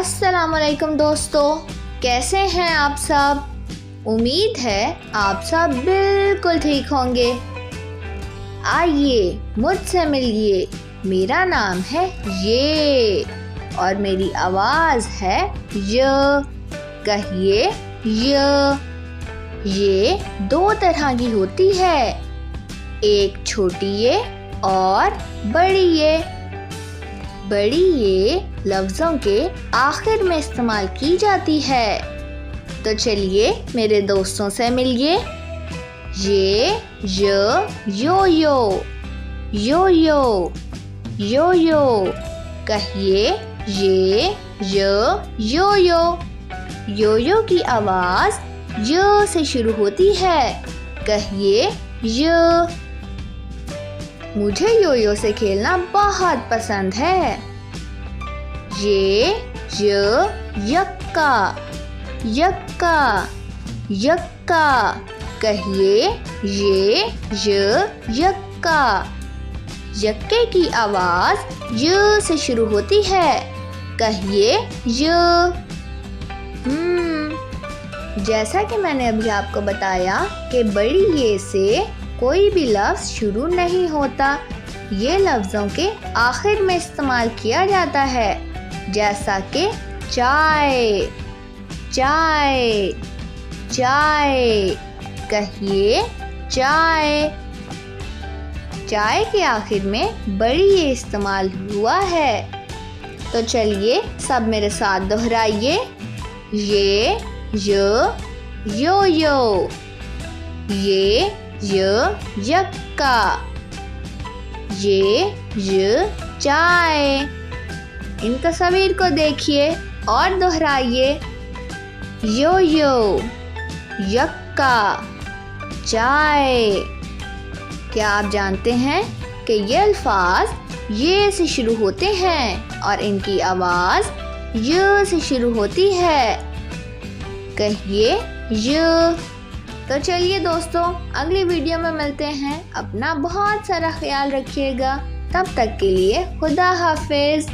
अस्सलामुअलैकुम दोस्तों, कैसे हैं आप सब। उम्मीद है आप सब बिल्कुल ठीक होंगे। आइए मुझसे मिलिए, मेरा नाम है ये और मेरी आवाज़ है य। कहिए य। ये दो तरह की होती है, एक छोटी ये और बड़ी ये। बड़ी ये लफ्ज़ों के आखिर में इस्तेमाल की जाती है। तो चलिए मेरे दोस्तों से मिलिए। ये यो यो यो यो यो यो। कहिए ये यो यो। यो यो की आवाज़ य से शुरू होती है। कहिए य। मुझे योयो से खेलना बहुत पसंद है। ये यक्का यक्का यक्का। कहिए ये यक्का। यक्के की आवाज़ य से शुरू होती है। कहिए य। जैसा कि मैंने अभी आपको बताया कि बड़ी ये से कोई भी लफ्ज़ शुरू नहीं होता, ये लफ्ज़ों के आखिर में इस्तेमाल किया जाता है। जैसा कि चाय चाय चाय। कहिए चाय। चाय के आखिर में बड़ी ये इस्तेमाल हुआ है। तो चलिए सब मेरे साथ दोहराइए। ये यो यो। ये यक्का। ये चाय। इन तस्वीर को देखिए और दोहराइए। यो यक्का चाय। क्या आप जानते हैं कि ये अल्फाज ये से शुरू होते हैं और इनकी आवाज़ य से शुरू होती है। कहिए य। तो चलिए दोस्तों, अगली वीडियो में मिलते हैं। अपना बहुत सारा ख्याल रखिएगा। तब तक के लिए खुदा हाफिज़।